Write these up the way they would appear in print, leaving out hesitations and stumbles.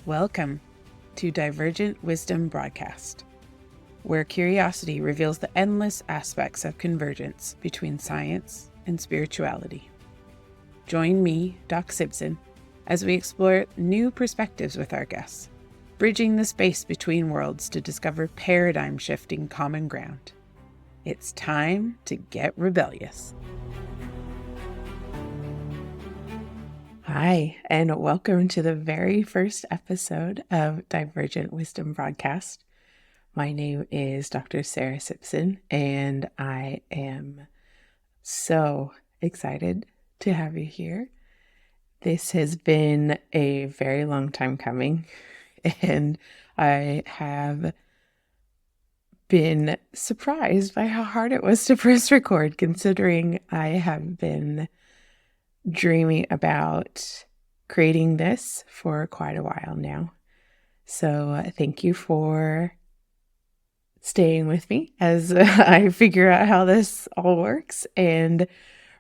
Welcome to Divergent Wisdom Broadcast, where curiosity reveals the endless aspects of convergence between science and spirituality. Join me, Doc Sibson, as we explore new perspectives with our guests, bridging the space between worlds to discover paradigm-shifting common ground. It's time to get rebellious. Hi, and welcome to the very first episode of Divergent Wisdom Broadcast. My name is Dr. Sarah Sibson, and I am so excited to have you here. This has been a very long time coming, and I have been surprised by how hard it was to press record, considering I have been dreaming about creating this for quite a while now. So thank you for staying with me as I figure out how this all works and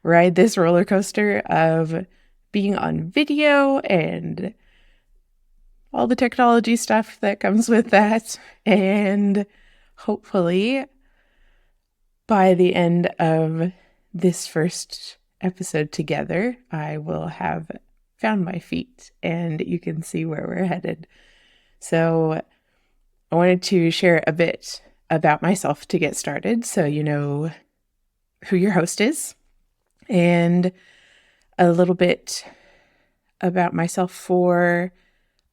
ride this roller coaster of being on video and all the technology stuff that comes with that. And hopefully by the end of this first episode together, I will have found my feet and you can see where we're headed. So I wanted to share a bit about myself to get started so you know who your host is, and a little bit about myself for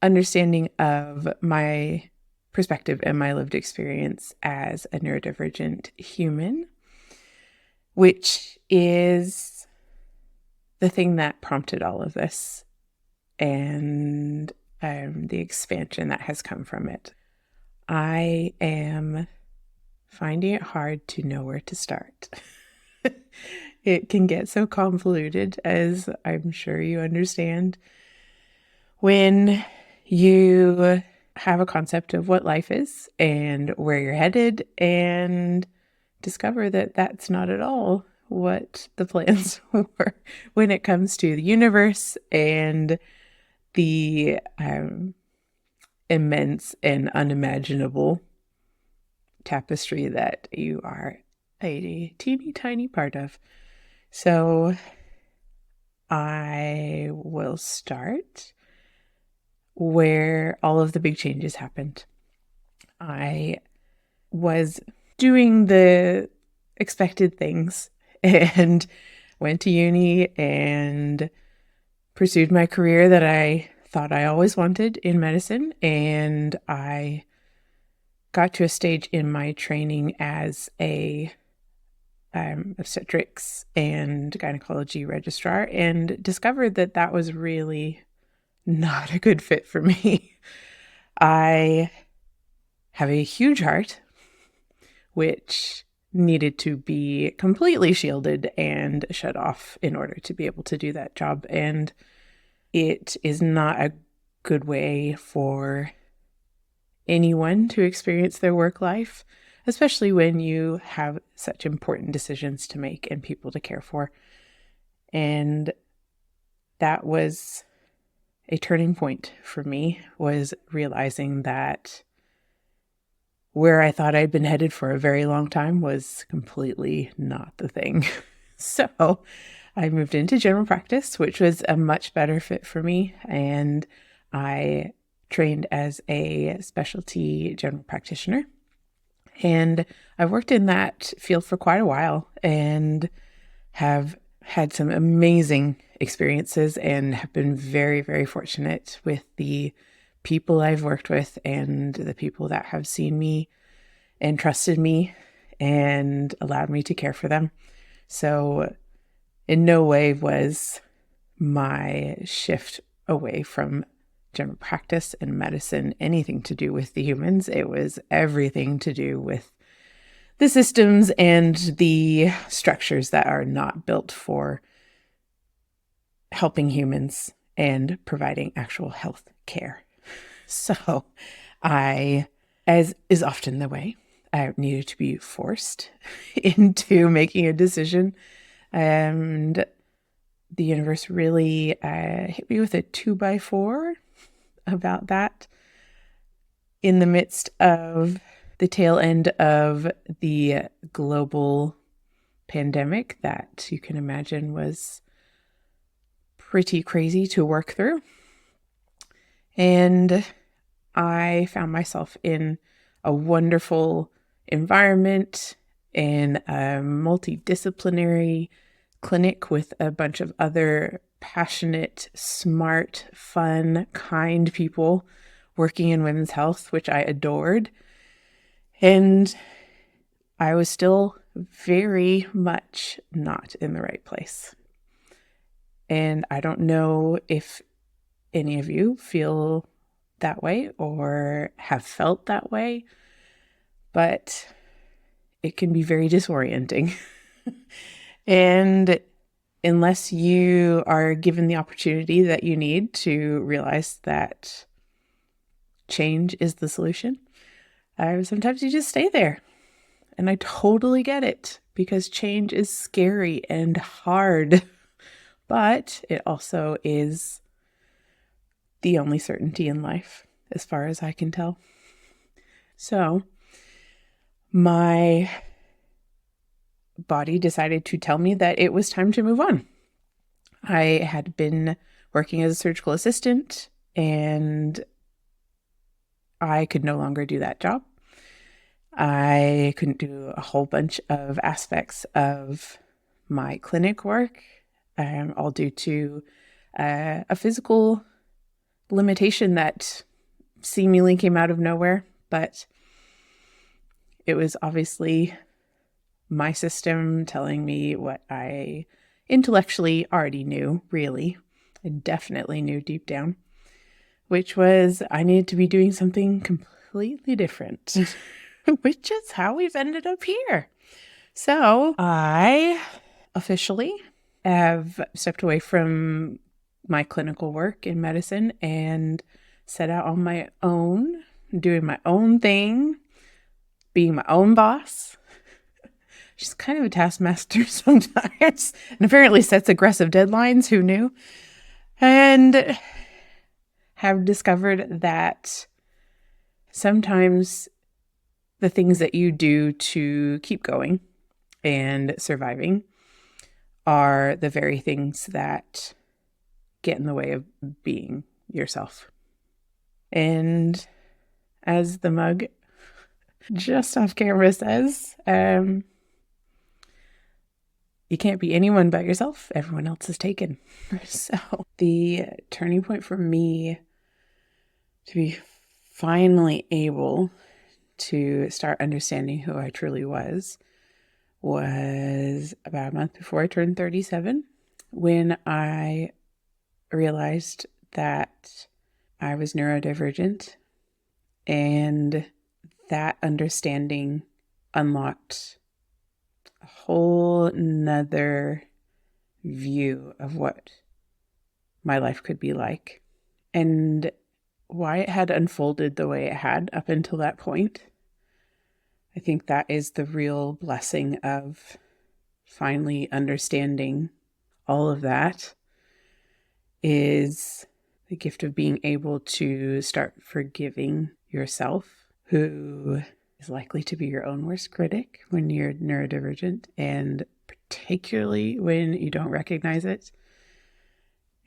understanding of my perspective and my lived experience as a neurodivergent human, which is the thing that prompted all of this and the expansion that has come from it. I am finding it hard to know where to start. It can get so convoluted, as I'm sure you understand, when you have a concept of what life is and where you're headed and discover that that's not at all what the plans were when it comes to the universe and the immense and unimaginable tapestry that you are a teeny tiny part of. So I will start where all of the big changes happened. I was doing the expected things and went to uni and pursued my career that I thought I always wanted in medicine. And I got to a stage in my training as a obstetrics and gynaecology registrar and discovered that that was really not a good fit for me. I have a huge heart, which needed to be completely shielded and shut off in order to be able to do that job. And it is not a good way for anyone to experience their work life, especially when you have such important decisions to make and people to care for. And that was a turning point for me, was realizing that where I thought I'd been headed for a very long time was completely not the thing. So I moved into general practice, which was a much better fit for me. And I trained as a specialty general practitioner. And I've worked in that field for quite a while and have had some amazing experiences and have been very, very fortunate with the people I've worked with and the people that have seen me and trusted me and allowed me to care for them. So in no way was my shift away from general practice and medicine anything to do with the humans. It was everything to do with the systems and the structures that are not built for helping humans and providing actual health care. So I, as is often the way, I needed to be forced into making a decision. And the universe really hit me with a 2x4 about that in the midst of the tail end of the global pandemic that you can imagine was pretty crazy to work through. And I found myself in a wonderful environment in a multidisciplinary clinic with a bunch of other passionate, smart, fun, kind people working in women's health, which I adored. And I was still very much not in the right place. And I don't know if any of you feel that way or have felt that way, but it can be very disorienting. And unless you are given the opportunity that you need to realize that change is the solution, sometimes you just stay there. And I totally get it, because change is scary and hard, but it also is the only certainty in life, as far as I can tell. So my body decided to tell me that it was time to move on. I had been working as a surgical assistant, and I could no longer do that job. I couldn't do a whole bunch of aspects of my clinic work, all due to a physical limitation that seemingly came out of nowhere, but it was obviously my system telling me what I intellectually already knew, really, and definitely knew deep down, which was I needed to be doing something completely different, which is how we've ended up here. So I officially have stepped away from my clinical work in medicine and set out on my own, doing my own thing, being my own boss. She's kind of a taskmaster sometimes, and apparently sets aggressive deadlines. Who knew? And have discovered that sometimes the things that you do to keep going and surviving are the very things that get in the way of being yourself. And as the mug just off camera says, you can't be anyone but yourself. Everyone else is taken. So the turning point for me to be finally able to start understanding who I truly was about a month before I turned 37, when I realized that I was neurodivergent, and that understanding unlocked a whole nother view of what my life could be like, and why it had unfolded the way it had up until that point. I think that is the real blessing of finally understanding all of that, is the gift of being able to start forgiving yourself, who is likely to be your own worst critic when you're neurodivergent, and particularly when you don't recognize it,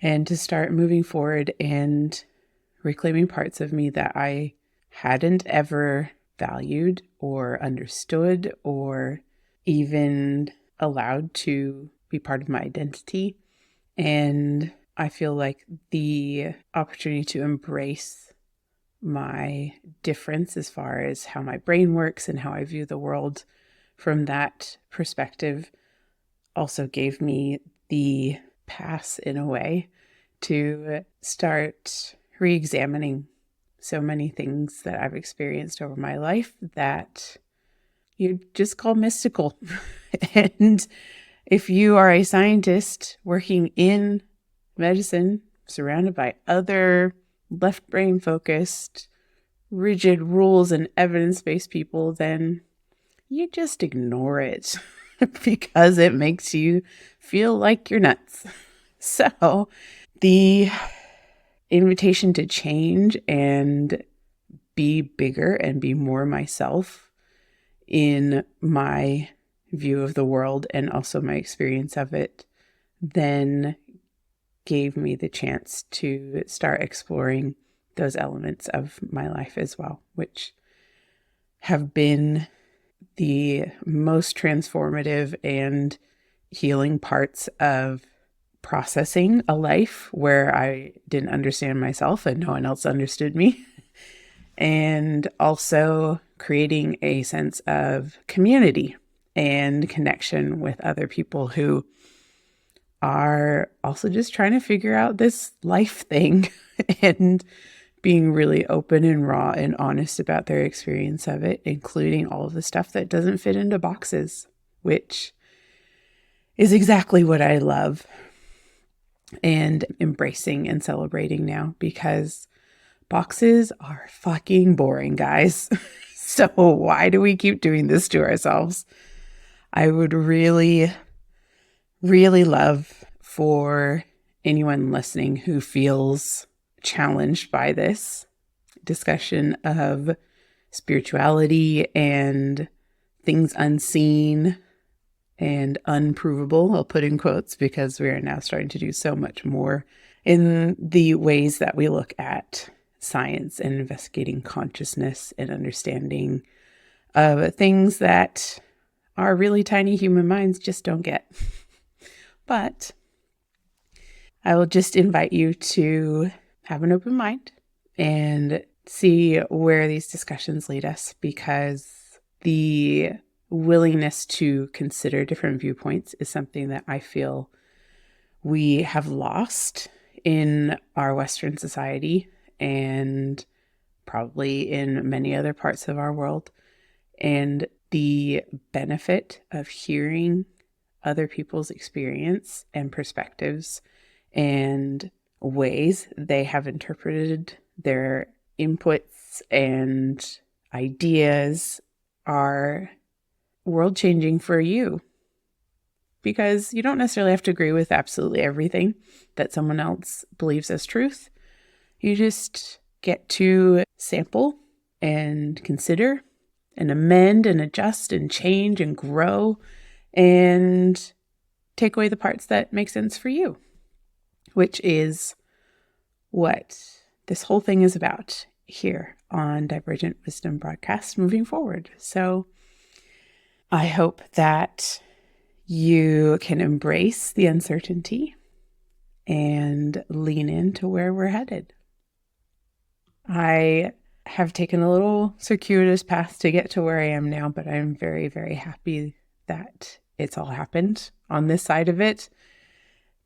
and to start moving forward and reclaiming parts of me that I hadn't ever valued or understood or even allowed to be part of my identity. And I feel like the opportunity to embrace my difference as far as how my brain works and how I view the world from that perspective also gave me the pass, in a way, to start re-examining so many things that I've experienced over my life that you just call mystical. And if you are a scientist working in medicine, surrounded by other left brain focused, rigid rules and evidence-based people, then you just ignore it because it makes you feel like you're nuts. So the invitation to change and be bigger and be more myself in my view of the world and also my experience of it, then gave me the chance to start exploring those elements of my life as well, which have been the most transformative and healing parts of processing a life where I didn't understand myself and no one else understood me. And also creating a sense of community and connection with other people who are also just trying to figure out this life thing and being really open and raw and honest about their experience of it, including all of the stuff that doesn't fit into boxes, which is exactly what I love and embracing and celebrating now, because boxes are fucking boring, guys. So why do we keep doing this to ourselves? I would really, really love for anyone listening who feels challenged by this discussion of spirituality and things unseen and unprovable, I'll put in quotes, because we are now starting to do so much more in the ways that we look at science and investigating consciousness and understanding of things that our really tiny human minds just don't get. But I will just invite you to have an open mind and see where these discussions lead us, because the willingness to consider different viewpoints is something that I feel we have lost in our Western society and probably in many other parts of our world. And the benefit of hearing other people's experience and perspectives and ways they have interpreted their inputs and ideas are world-changing for you, because you don't necessarily have to agree with absolutely everything that someone else believes as truth. You just get to sample and consider and amend and adjust and change and grow and take away the parts that make sense for you, which is what this whole thing is about here on Divergent Wisdom Broadcast moving forward. So I hope that you can embrace the uncertainty and lean into where we're headed. I have taken a little circuitous path to get to where I am now, but I'm very, very happy that it's all happened on this side of it.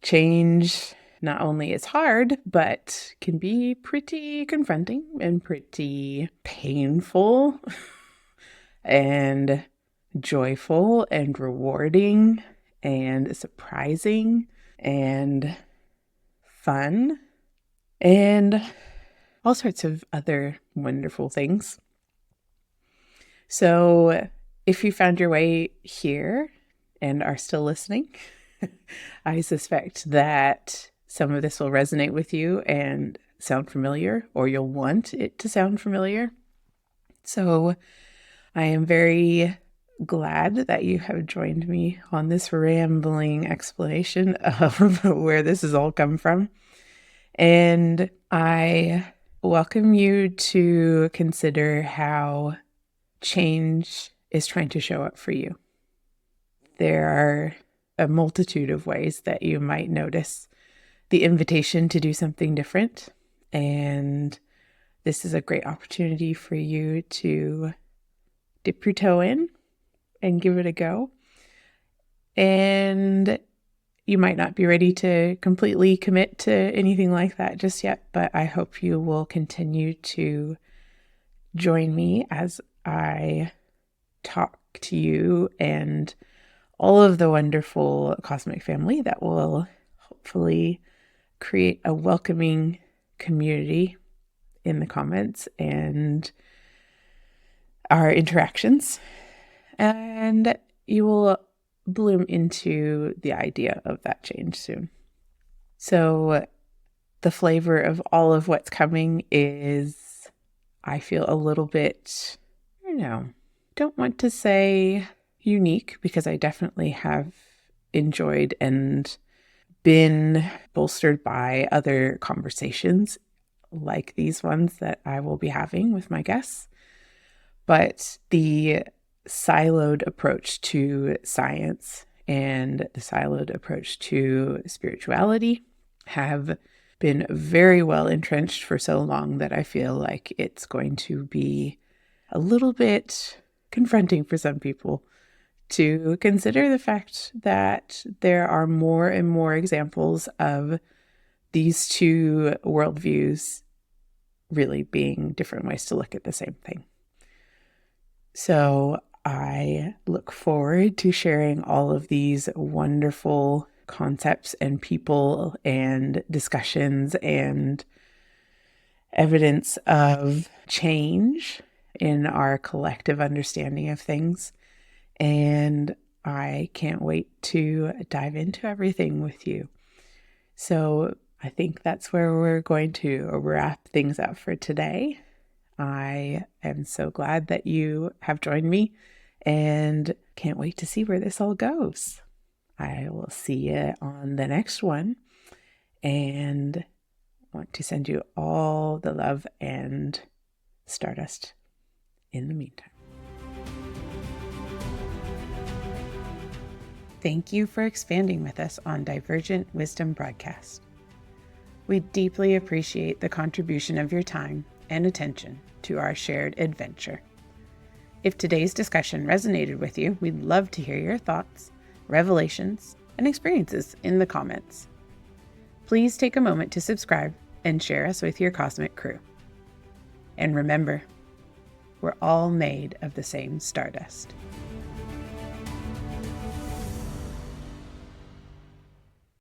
Change not only is hard, but can be pretty confronting and pretty painful and joyful and rewarding and surprising and fun and all sorts of other wonderful things. So if you found your way here and are still listening, I suspect that some of this will resonate with you and sound familiar, or you'll want it to sound familiar. So I am very glad that you have joined me on this rambling explanation of where this has all come from. And I welcome you to consider how change is trying to show up for you. There are a multitude of ways that you might notice the invitation to do something different. And this is a great opportunity for you to dip your toe in and give it a go. And you might not be ready to completely commit to anything like that just yet, but I hope you will continue to join me as I talk to you and all of the wonderful cosmic family that will hopefully create a welcoming community in the comments and our interactions. And you will bloom into the idea of that change soon. So the flavor of all of what's coming is, I feel a little bit, don't want to say unique, because I definitely have enjoyed and been bolstered by other conversations like these ones that I will be having with my guests. But the siloed approach to science and the siloed approach to spirituality have been very well entrenched for so long that I feel like it's going to be a little bit confronting for some people to consider the fact that there are more and more examples of these two worldviews really being different ways to look at the same thing. So I look forward to sharing all of these wonderful concepts and people and discussions and evidence of change in our collective understanding of things. And I can't wait to dive into everything with you. So I think that's where we're going to wrap things up for today. I am so glad that you have joined me and can't wait to see where this all goes. I will see you on the next one and want to send you all the love and stardust in the meantime. Thank you for expanding with us on Divergent Wisdom Broadcast. We deeply appreciate the contribution of your time and attention to our shared adventure. If today's discussion resonated with you, we'd love to hear your thoughts, revelations, and experiences in the comments. Please take a moment to subscribe and share us with your cosmic crew. And remember, we're all made of the same stardust.